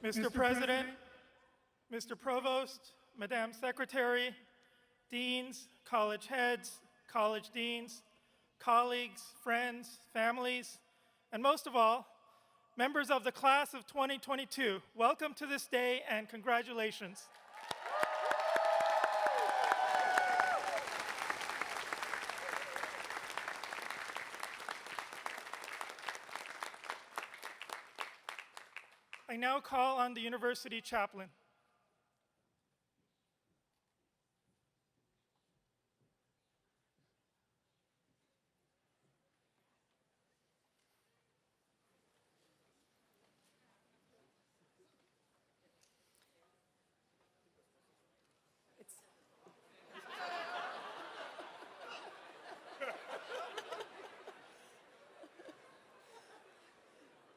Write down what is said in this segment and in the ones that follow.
Mr. President, Mr. Provost, Madam Secretary, deans, college heads, college deans, colleagues, friends, families, and most of all, members of the class of 2022, welcome to this day and congratulations. I now call on the university chaplain.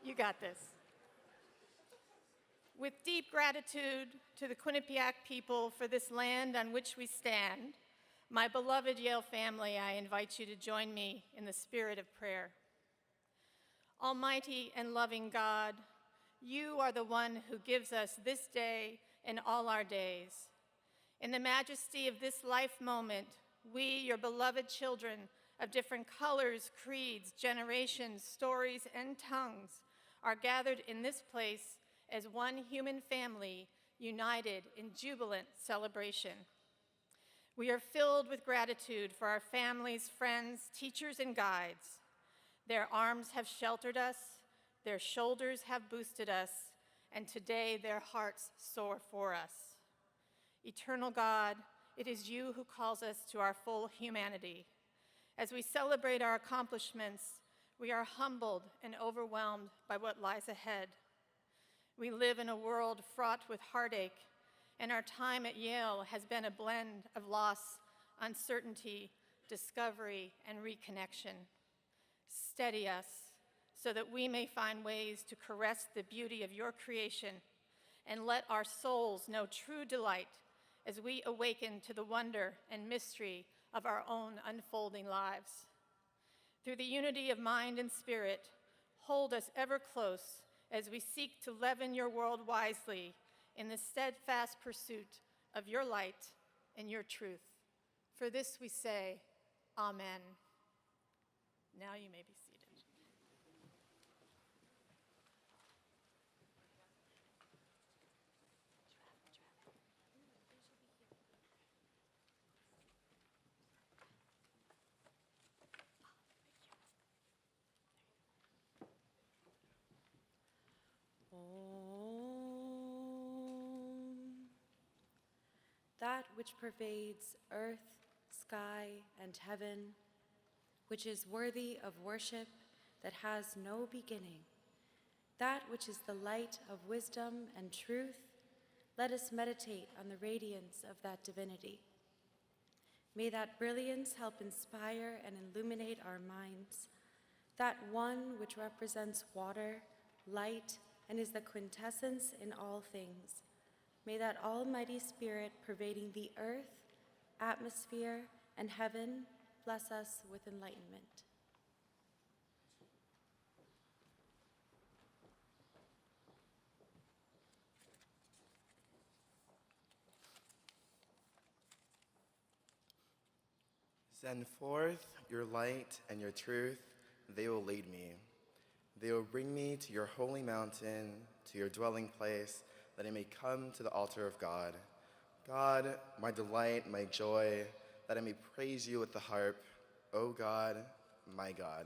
You got this. With deep gratitude to the Quinnipiac people for this land on which we stand, my beloved Yale family, I invite you to join me in the spirit of prayer. Almighty and loving God, you are the one who gives us this day and all our days. In the majesty of this life moment, we, your beloved children of different colors, creeds, generations, stories, and tongues, are gathered in this place as one human family united in jubilant celebration. We are filled with gratitude for our families, friends, teachers, and guides. Their arms have sheltered us, their shoulders have boosted us, and today their hearts soar for us. Eternal God, it is you who calls us to our full humanity. As we celebrate our accomplishments, we are humbled and overwhelmed by what lies ahead. We live in a world fraught with heartache, and our time at Yale has been a blend of loss, uncertainty, discovery, and reconnection. Steady us so that we may find ways to caress the beauty of your creation and let our souls know true delight as we awaken to the wonder and mystery of our own unfolding lives. Through the unity of mind and spirit, hold us ever close as we seek to leaven your world wisely in the steadfast pursuit of your light and your truth. For this we say, Amen. Now you may be seated. Om. That which pervades earth, sky, and heaven, which is worthy of worship, that has no beginning, that which is the light of wisdom and truth, let us meditate on the radiance of that divinity. May that brilliance help inspire and illuminate our minds, that one which represents water, light, and is the quintessence in all things. May that almighty spirit pervading the earth, atmosphere, and heaven bless us with enlightenment. Send forth your light and your truth, they will lead me. They will bring me to your holy mountain, to your dwelling place, that I may come to the altar of God. God, my delight, my joy, that I may praise you with the harp, O God, my God.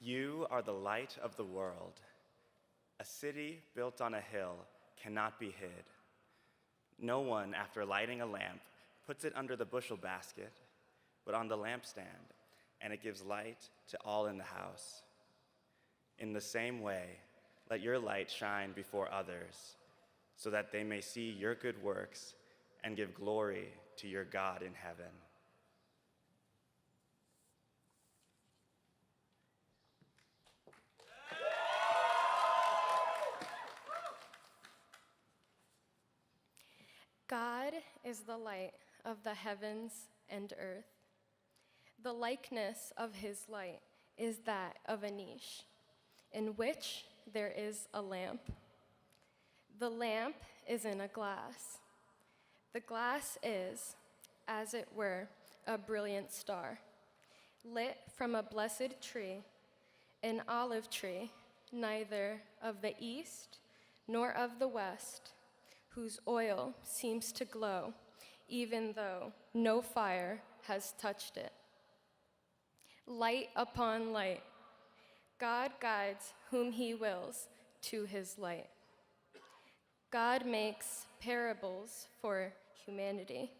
You are the light of the world. A city built on a hill cannot be hid. No one, after lighting a lamp, puts it under the bushel basket, but on the lampstand, and it gives light to all in the house. In the same way, let your light shine before others, so that they may see your good works and give glory to your God in heaven. God is the light of the heavens and earth. The likeness of his light is that of a niche, in which there is a lamp. The lamp is in a glass. The glass is, as it were, a brilliant star, lit from a blessed tree, an olive tree, neither of the east nor of the west, whose oil seems to glow, even though no fire has touched it. Light upon light, God guides whom he wills to his light. God makes parables for humanity,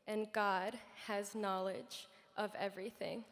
and God has knowledge of everything.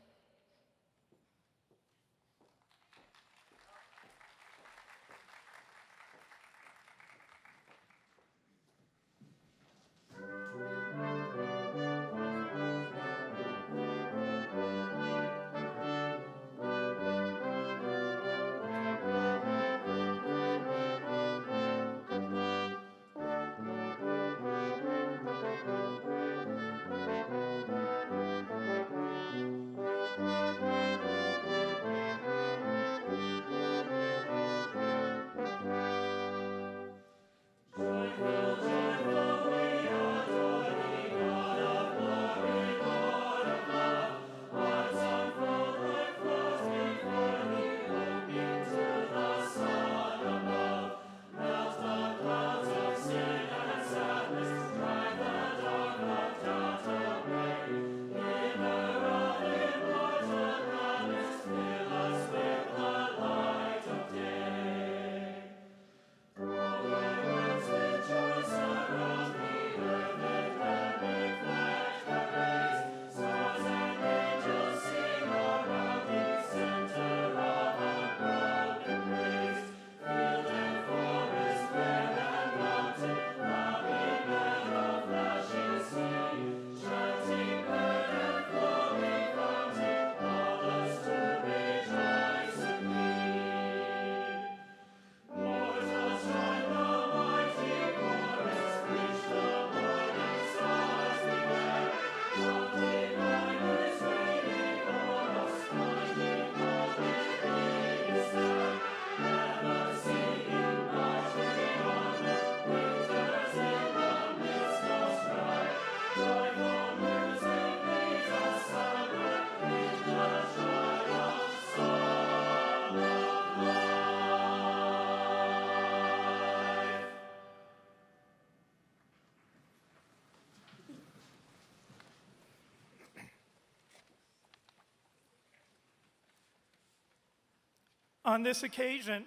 On this occasion,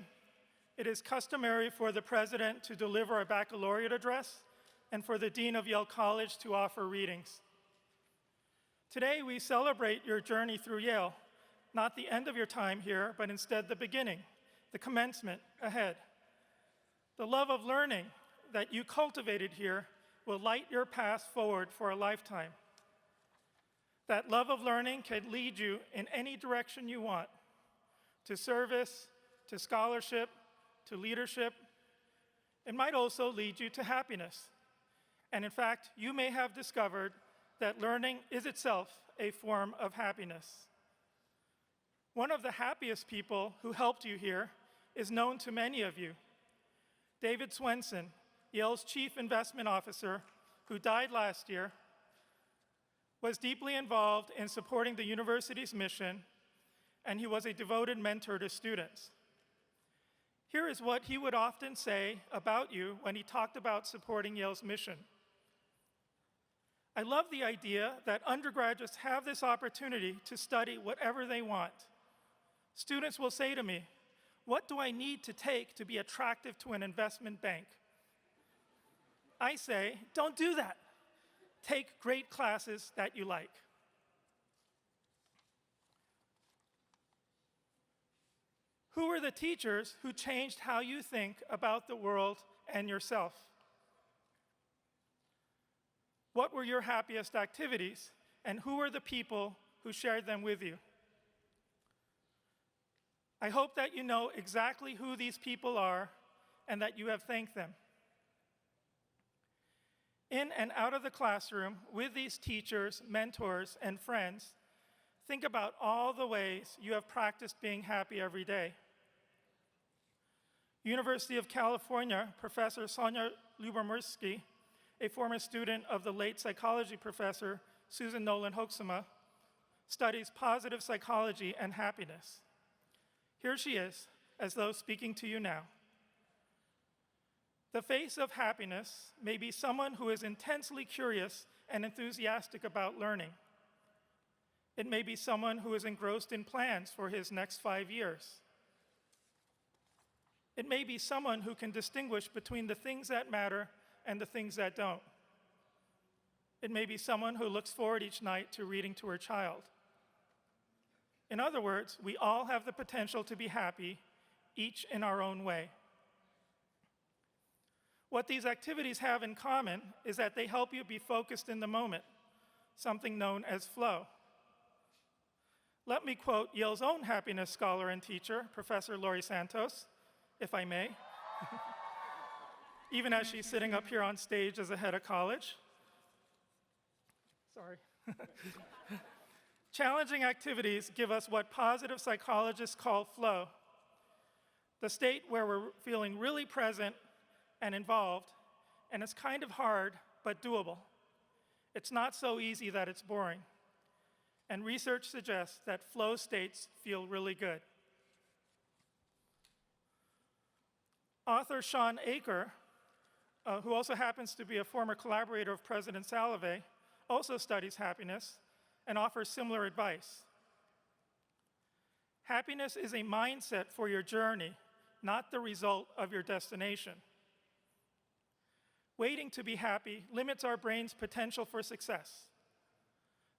it is customary for the president to deliver a baccalaureate address and for the dean of Yale College to offer readings. Today, we celebrate your journey through Yale, not the end of your time here, but instead the beginning, the commencement ahead. The love of learning that you cultivated here will light your path forward for a lifetime. That love of learning can lead you in any direction you want, to service, to scholarship, to leadership. It might also lead you to happiness. And in fact, you may have discovered that learning is itself a form of happiness. One of the happiest people who helped you here is known to many of you. David Swenson, Yale's chief investment officer, who died last year, was deeply involved in supporting the university's mission and he was a devoted mentor to students. Here is what he would often say about you when he talked about supporting Yale's mission. I love the idea that undergraduates have this opportunity to study whatever they want. Students will say to me, "What do I need to take to be attractive to an investment bank?" I say, "Don't do that. Take great classes that you like." Who are the teachers who changed how you think about the world and yourself? What were your happiest activities, and who are the people who shared them with you? I hope that you know exactly who these people are and that you have thanked them. In and out of the classroom, with these teachers, mentors, and friends, think about all the ways you have practiced being happy every day. University of California, Professor Sonia Lyubomirsky, a former student of the late psychology professor Susan Nolan Hoeksema, studies positive psychology and happiness. Here she is, as though speaking to you now. The face of happiness may be someone who is intensely curious and enthusiastic about learning. It may be someone who is engrossed in plans for his next 5 years. It may be someone who can distinguish between the things that matter and the things that don't. It may be someone who looks forward each night to reading to her child. In other words, we all have the potential to be happy, each in our own way. What these activities have in common is that they help you be focused in the moment, something known as flow. Let me quote Yale's own happiness scholar and teacher, Professor Laurie Santos, if I may, even as she's sitting up here on stage as a head of college. Sorry. Challenging activities give us what positive psychologists call flow, the state where we're feeling really present and involved, and it's kind of hard, but doable. It's not so easy that it's boring. And research suggests that flow states feel really good. Author Sean Aker, who also happens to be a former collaborator of President Salovey, also studies happiness and offers similar advice. Happiness is a mindset for your journey, not the result of your destination. Waiting to be happy limits our brain's potential for success,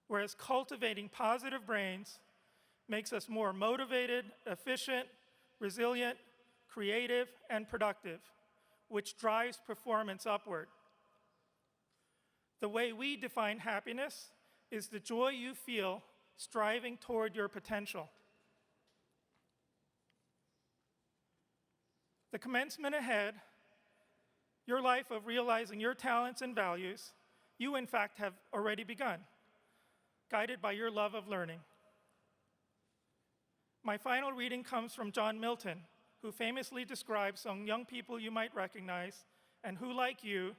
whereas cultivating positive brains makes us more motivated, efficient, resilient, creative, and productive, which drives performance upward. The way we define happiness is the joy you feel striving toward your potential. The commencement ahead, your life of realizing your talents and values, you in fact have already begun, guided by your love of learning. My final reading comes from John Milton, who famously describes some young people you might recognize and who, like you,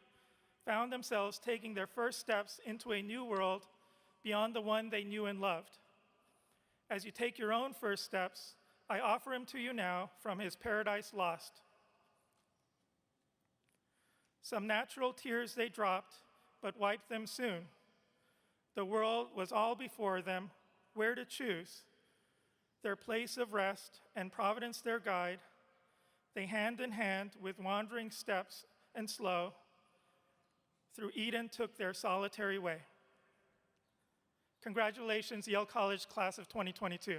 found themselves taking their first steps into a new world beyond the one they knew and loved. As you take your own first steps, I offer him to you now from his Paradise Lost. Some natural tears they dropped, but wiped them soon. The world was all before them, where to choose. Their place of rest and Providence their guide, they hand in hand with wandering steps and slow, through Eden took their solitary way. Congratulations, Yale College class of 2022.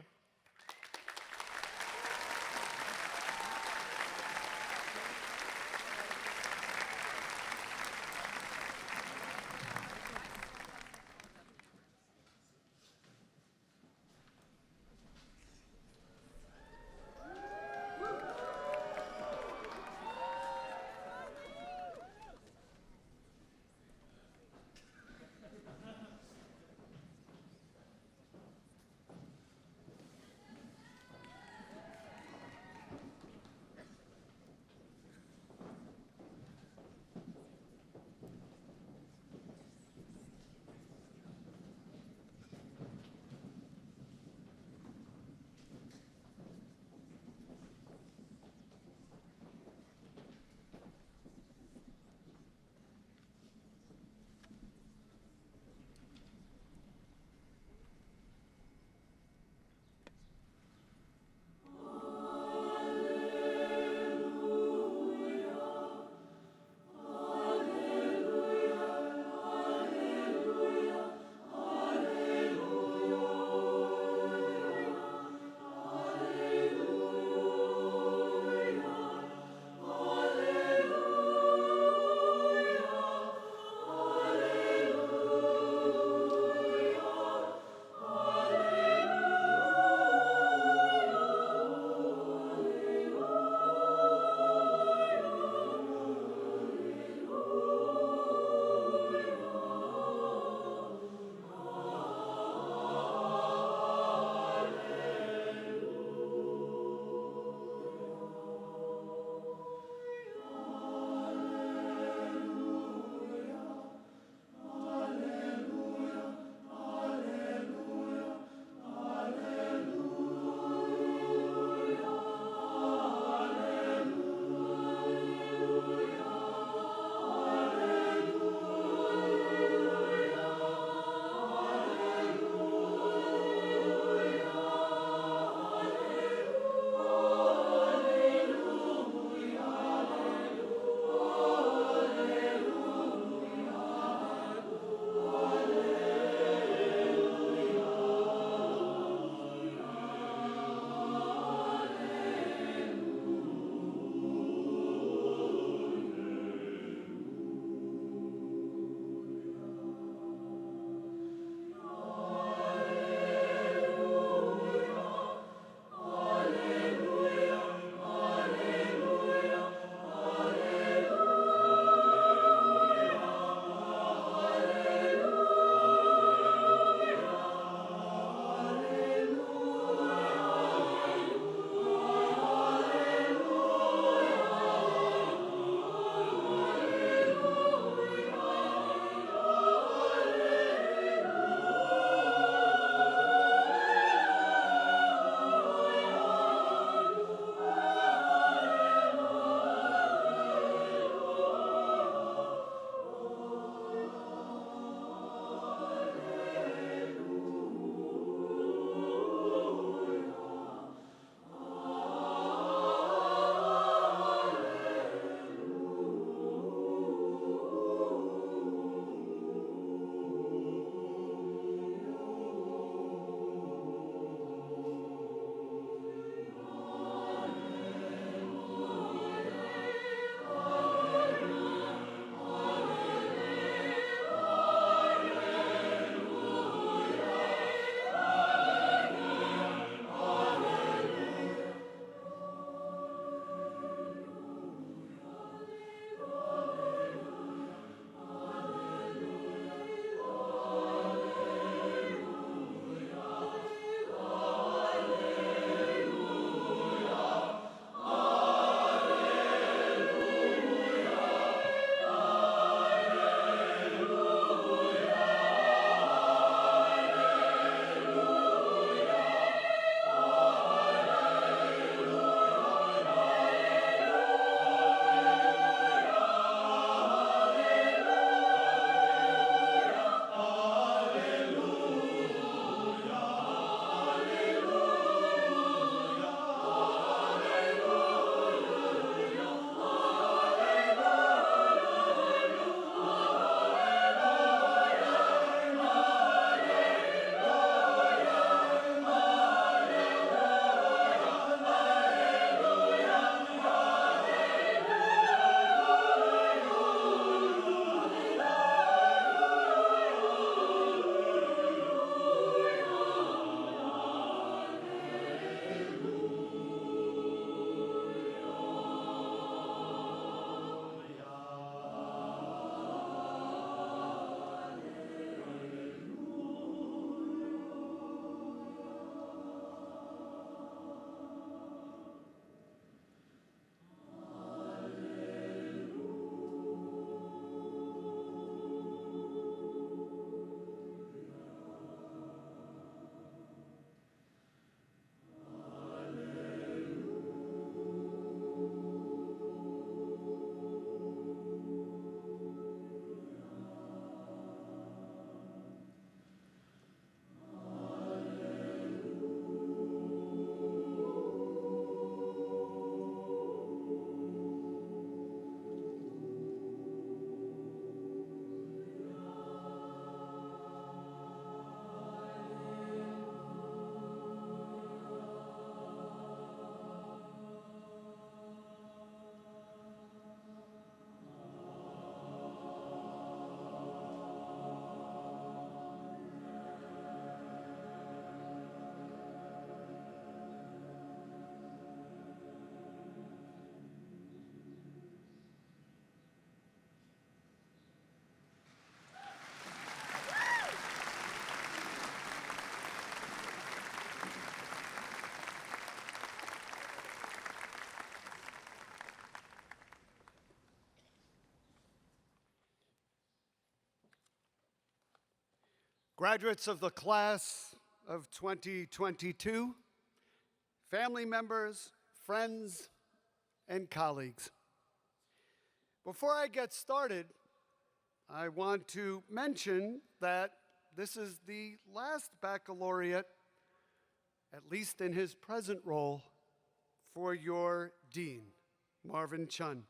Graduates of the class of 2022, family members, friends, and colleagues. Before I get started, I want to mention that this is the last baccalaureate, at least in his present role, for your dean, Marvin Chun,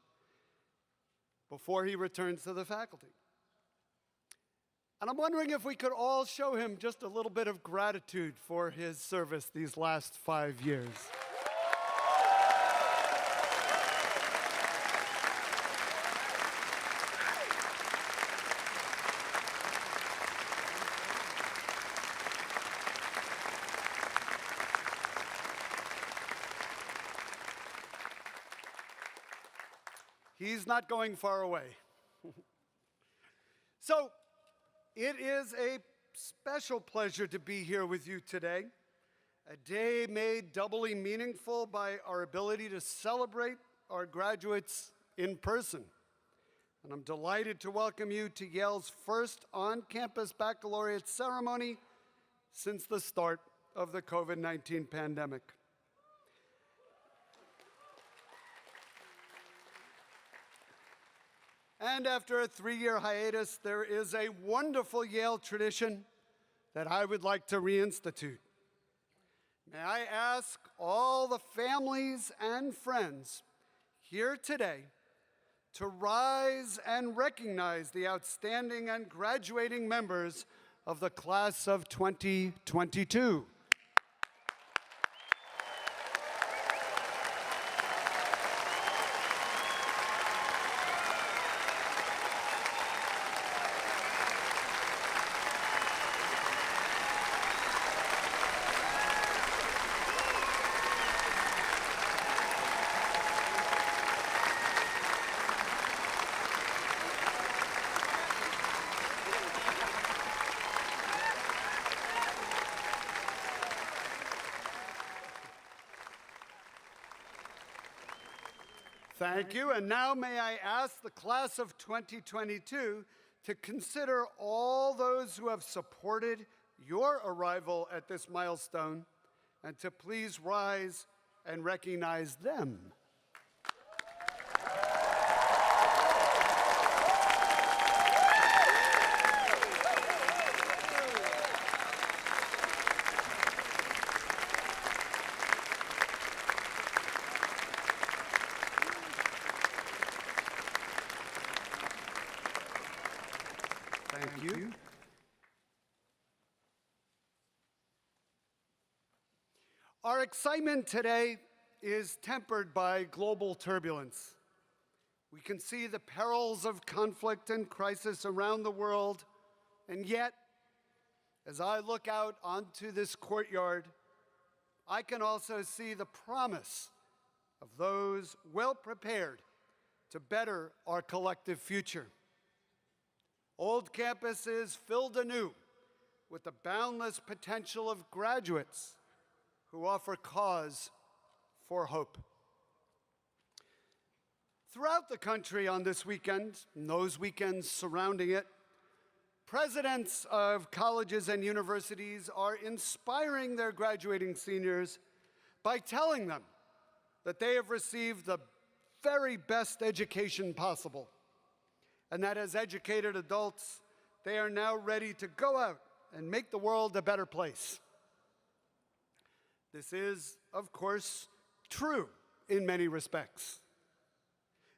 before he returns to the faculty. And I'm wondering if we could all show him just a little bit of gratitude for his service these last 5 years. He's not going far away. So, it is a special pleasure to be here with you today, a day made doubly meaningful by our ability to celebrate our graduates in person. And I'm delighted to welcome you to Yale's first on-campus baccalaureate ceremony since the start of the COVID-19 pandemic. And after a 3-year hiatus, there is a wonderful Yale tradition that I would like to reinstitute. May I ask all the families and friends here today to rise and recognize the outstanding and graduating members of the class of 2022. Thank you, and now may I ask the class of 2022 to consider all those who have supported your arrival at this milestone and to please rise and recognize them. Thank you. Our excitement today is tempered by global turbulence. We can see the perils of conflict and crisis around the world, and yet, as I look out onto this courtyard, I can also see the promise of those well prepared to better our collective future. Old campus is filled anew with the boundless potential of graduates who offer cause for hope. Throughout the country on this weekend, and those weekends surrounding it, presidents of colleges and universities are inspiring their graduating seniors by telling them that they have received the very best education possible, and that as educated adults, they are now ready to go out and make the world a better place. This is, of course, true in many respects.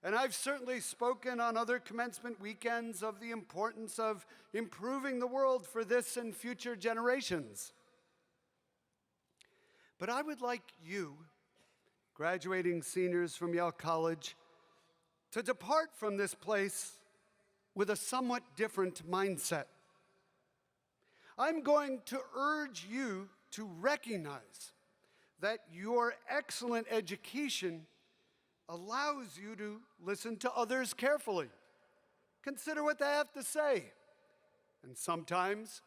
And I've certainly spoken on other commencement weekends of the importance of improving the world for this and future generations. But I would like you, graduating seniors from Yale College, to depart from this place with a somewhat different mindset. I'm going to urge you to recognize that your excellent education allows you to listen to others carefully, consider what they have to say, and sometimes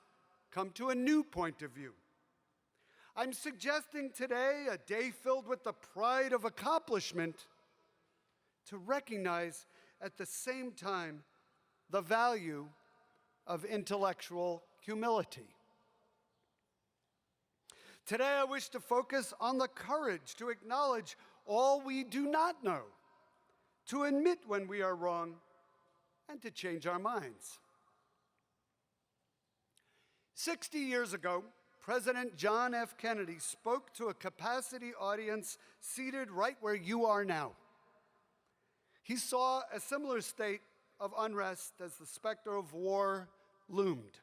come to a new point of view. I'm suggesting today, a day filled with the pride of accomplishment, to recognize at the same time the value of intellectual humility. Today, I wish to focus on the courage to acknowledge all we do not know, to admit when we are wrong, and to change our minds. 60 years ago, President John F. Kennedy spoke to a capacity audience seated right where you are now. He saw a similar state of unrest as the specter of war loomed.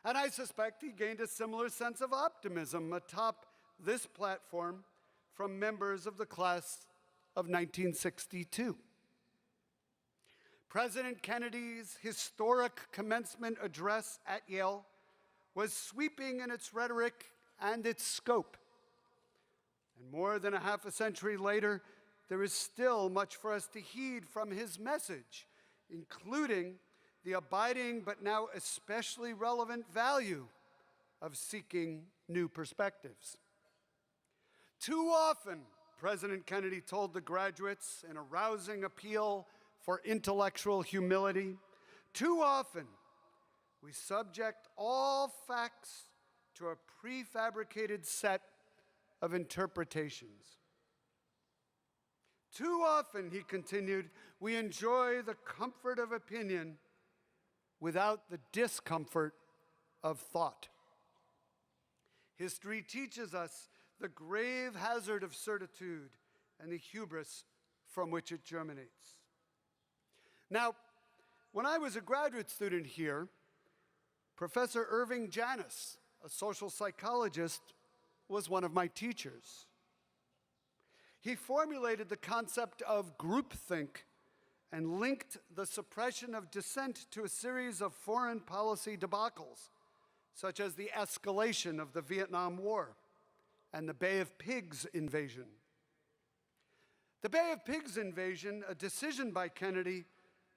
And I suspect he gained a similar sense of optimism atop this platform from members of the class of 1962. President Kennedy's historic commencement address at Yale was sweeping in its rhetoric and its scope. And more than a half a century later, there is still much for us to heed from his message, including the abiding but now especially relevant value of seeking new perspectives. Too often, President Kennedy told the graduates in a rousing appeal for intellectual humility, too often we subject all facts to a prefabricated set of interpretations. Too often, he continued, we enjoy the comfort of opinion without the discomfort of thought. History teaches us the grave hazard of certitude and the hubris from which it germinates. Now, when I was a graduate student here, Professor Irving Janis, a social psychologist, was one of my teachers. He formulated the concept of groupthink and linked the suppression of dissent to a series of foreign policy debacles, such as the escalation of the Vietnam War and the Bay of Pigs invasion. The Bay of Pigs invasion, a decision by Kennedy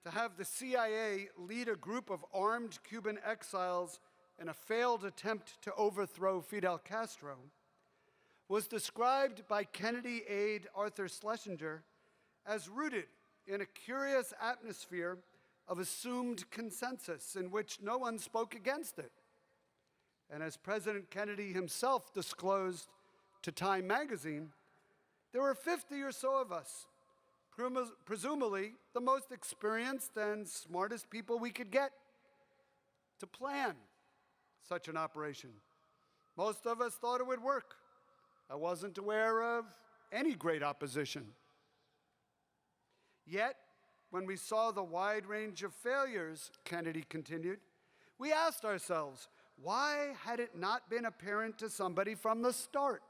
to have the CIA lead a group of armed Cuban exiles in a failed attempt to overthrow Fidel Castro, was described by Kennedy aide Arthur Schlesinger as rooted in a curious atmosphere of assumed consensus in which no one spoke against it. And as President Kennedy himself disclosed to Time magazine, there were 50 or so of us, presumably the most experienced and smartest people we could get, to plan such an operation. Most of us thought it would work. I wasn't aware of any great opposition. Yet, when we saw the wide range of failures, Kennedy continued, we asked ourselves, why had it not been apparent to somebody from the start?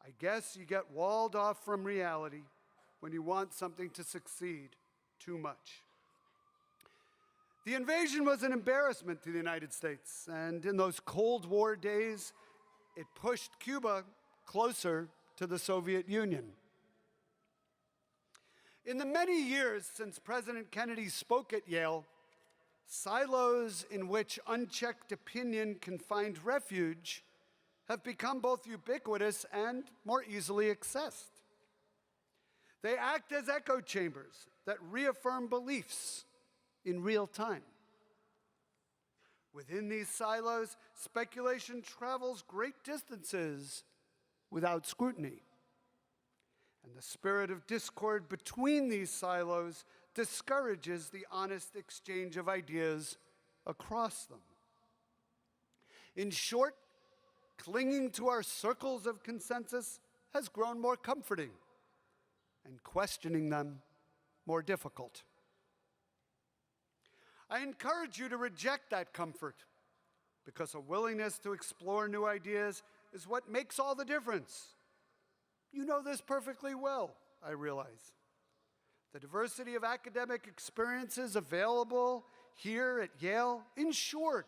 I guess you get walled off from reality when you want something to succeed too much. The invasion was an embarrassment to the United States, and in those Cold War days, it pushed Cuba closer to the Soviet Union. In the many years since President Kennedy spoke at Yale, silos in which unchecked opinion can find refuge have become both ubiquitous and more easily accessed. They act as echo chambers that reaffirm beliefs in real time. Within these silos, speculation travels great distances without scrutiny. And the spirit of discord between these silos discourages the honest exchange of ideas across them. In short, clinging to our circles of consensus has grown more comforting, and questioning them more difficult. I encourage you to reject that comfort, because a willingness to explore new ideas is what makes all the difference. You know this perfectly well, I realize. The diversity of academic experiences available here at Yale ensured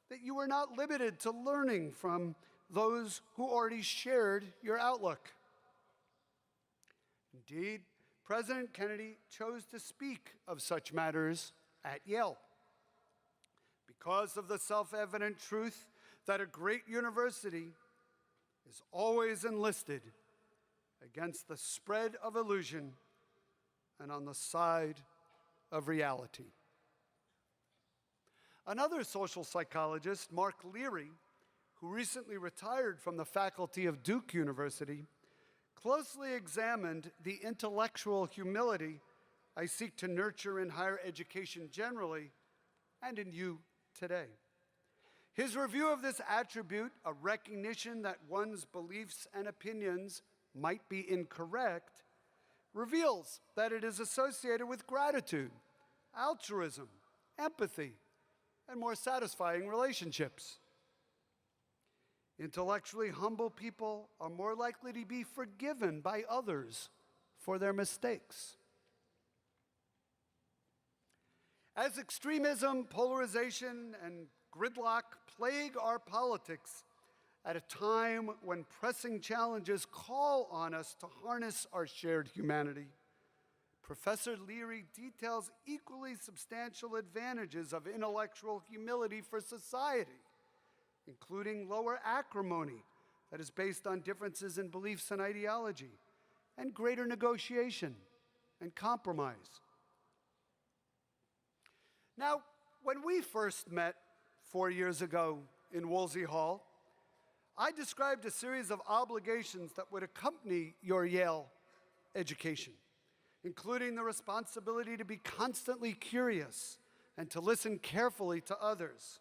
that you were not limited to learning from those who already shared your outlook. Indeed, President Kennedy chose to speak of such matters at Yale because of the self-evident truth that a great university is always enlisted against the spread of illusion and on the side of reality. Another social psychologist, Mark Leary, who recently retired from the faculty of Duke University, closely examined the intellectual humility I seek to nurture in higher education generally and in you today. His review of this attribute, a recognition that one's beliefs and opinions might be incorrect, reveals that it is associated with gratitude, altruism, empathy, and more satisfying relationships. Intellectually humble people are more likely to be forgiven by others for their mistakes. As extremism, polarization, and gridlock plague our politics at a time when pressing challenges call on us to harness our shared humanity, Professor Leary details equally substantial advantages of intellectual humility for society, including lower acrimony that is based on differences in beliefs and ideology, and greater negotiation and compromise. Now, when we first met 4 years ago in Woolsey Hall, I described a series of obligations that would accompany your Yale education, including the responsibility to be constantly curious and to listen carefully to others.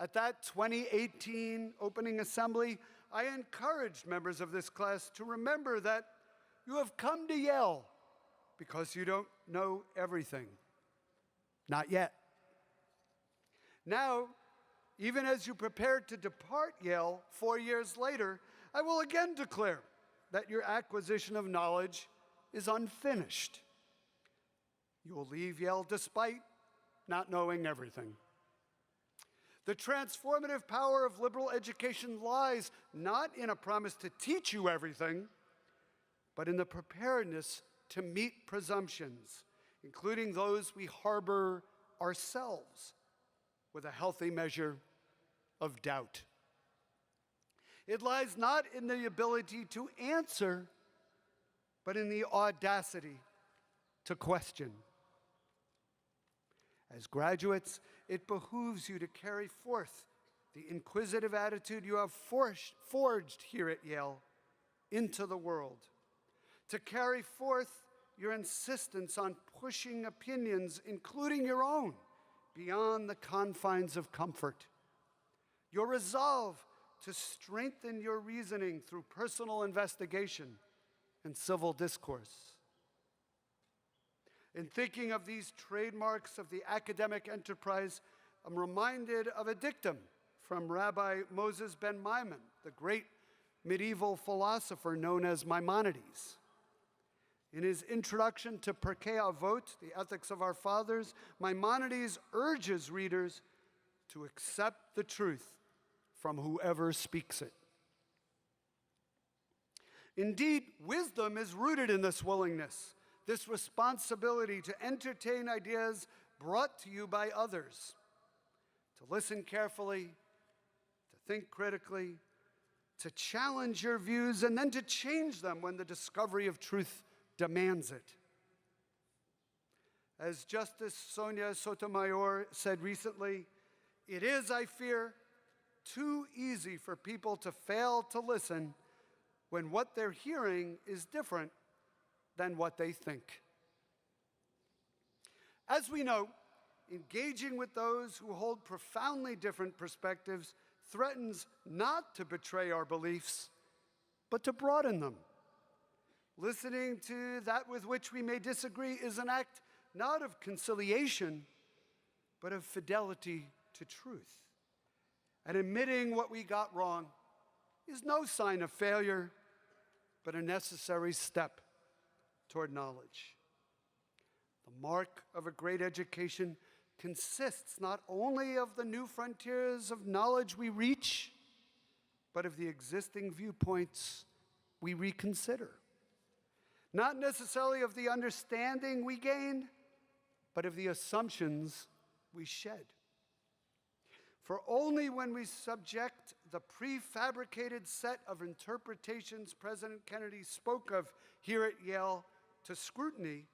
At that 2018 opening assembly, I encouraged members of this class to remember that you have come to Yale because you don't know everything. Not yet. Now, even as you prepare to depart Yale 4 years later, I will again declare that your acquisition of knowledge is unfinished. You will leave Yale despite not knowing everything. The transformative power of liberal education lies not in a promise to teach you everything, but in the preparedness to meet presumptions, including those we harbor ourselves, with a healthy measure of doubt. It lies not in the ability to answer, but in the audacity to question. As graduates, it behooves you to carry forth the inquisitive attitude you have forged here at Yale into the world, to carry forth your insistence on pushing opinions, including your own, beyond the confines of comfort, your resolve to strengthen your reasoning through personal investigation and civil discourse. In thinking of these trademarks of the academic enterprise, I'm reminded of a dictum from Rabbi Moses ben Maimon, the great medieval philosopher known as Maimonides. In his introduction to Pirkei Avot, the Ethics of Our Fathers, Maimonides urges readers to accept the truth from whoever speaks it. Indeed, wisdom is rooted in this willingness, this responsibility to entertain ideas brought to you by others, to listen carefully, to think critically, to challenge your views, and then to change them when the discovery of truth demands it. As Justice Sonia Sotomayor said recently, it is, I fear, too easy for people to fail to listen when what they're hearing is different than what they think. As we know, engaging with those who hold profoundly different perspectives threatens not to betray our beliefs, but to broaden them. Listening to that with which we may disagree is an act not of conciliation, but of fidelity to truth. And admitting what we got wrong is no sign of failure, but a necessary step toward knowledge. The mark of a great education consists not only of the new frontiers of knowledge we reach, but of the existing viewpoints we reconsider. Not necessarily of the understanding we gain, but of the assumptions we shed. For only when we subject the prefabricated set of interpretations President Kennedy spoke of here at Yale to scrutiny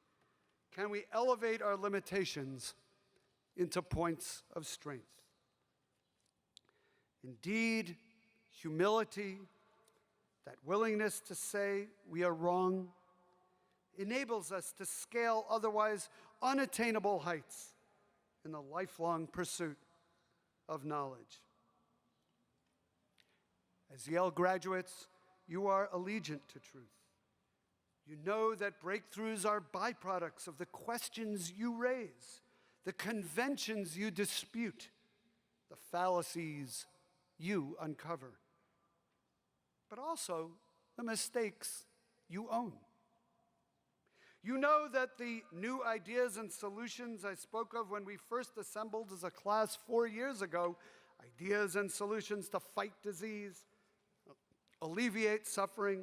can we elevate our limitations into points of strength. Indeed, humility, that willingness to say we are wrong, enables us to scale otherwise unattainable heights in the lifelong pursuit of knowledge. As Yale graduates, you are allegiant to truth. You know that breakthroughs are byproducts of the questions you raise, the conventions you dispute, the fallacies you uncover, but also the mistakes you own. You know that the new ideas and solutions I spoke of when we first assembled as a class 4 years ago, ideas and solutions to fight disease, alleviate suffering,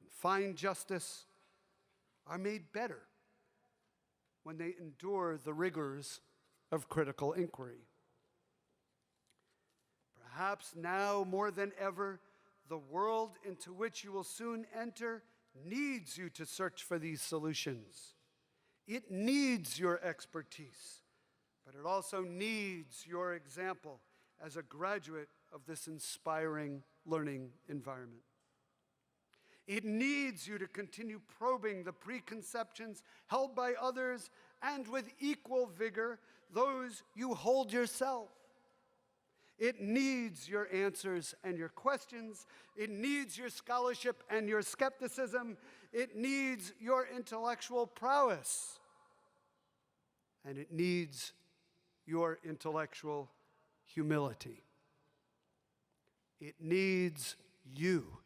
and find justice, are made better when they endure the rigors of critical inquiry. Perhaps now more than ever, the world into which you will soon enter needs you to search for these solutions. It needs your expertise, but it also needs your example as a graduate of this inspiring learning environment. It needs you to continue probing the preconceptions held by others and with equal vigor those you hold yourself. It needs your answers and your questions. It needs your scholarship and your skepticism. It needs your intellectual prowess. And it needs your intellectual humility. It needs you,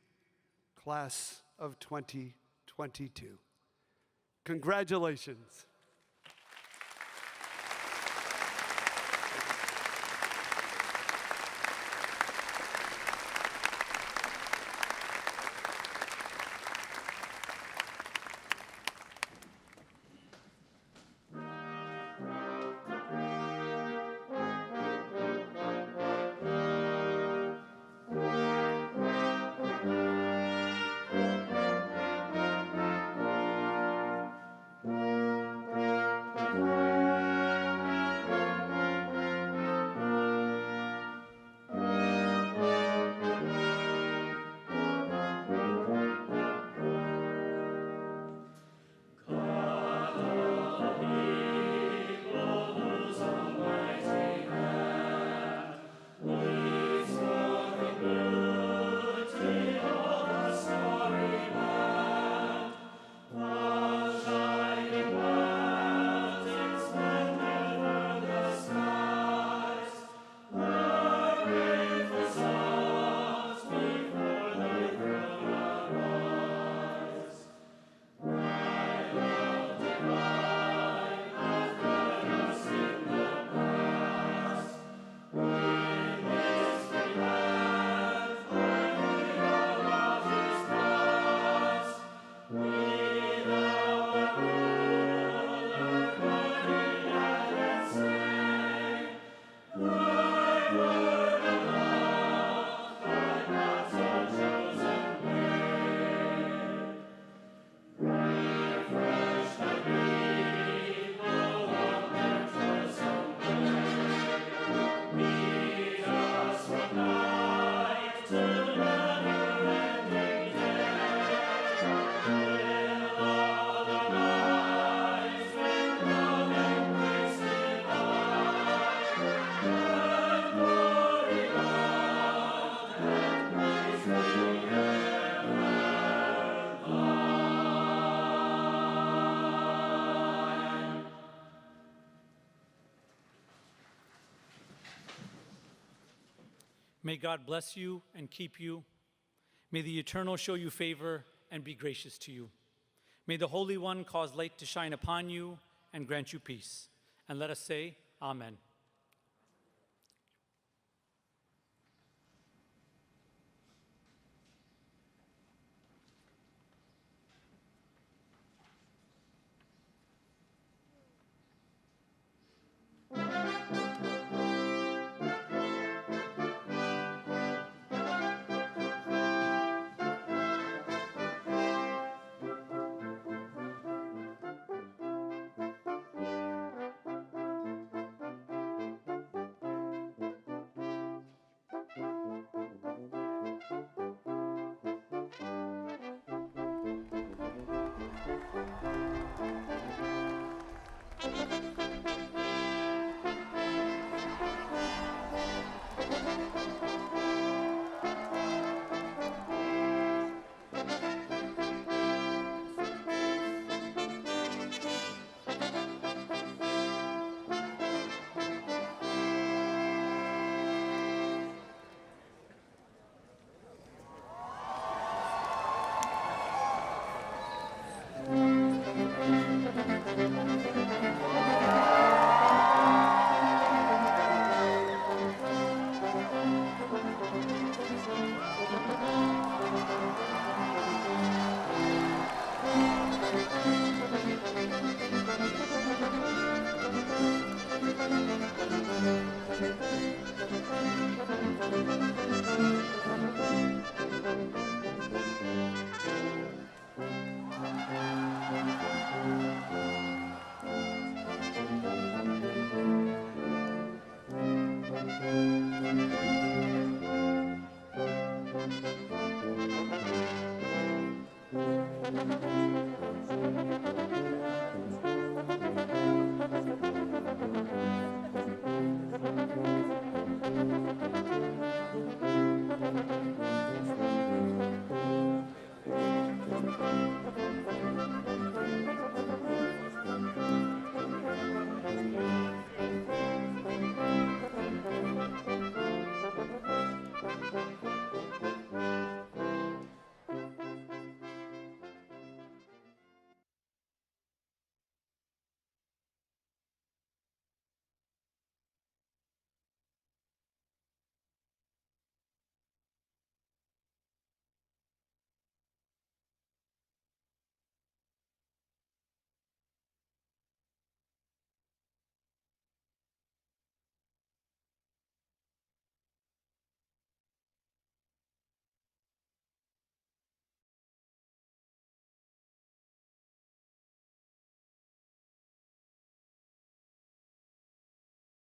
class of 2022. Congratulations. May God bless you and keep you. May the Eternal show you favor and be gracious to you. May the Holy One cause light to shine upon you and grant you peace. And let us say, Amen. Thank you.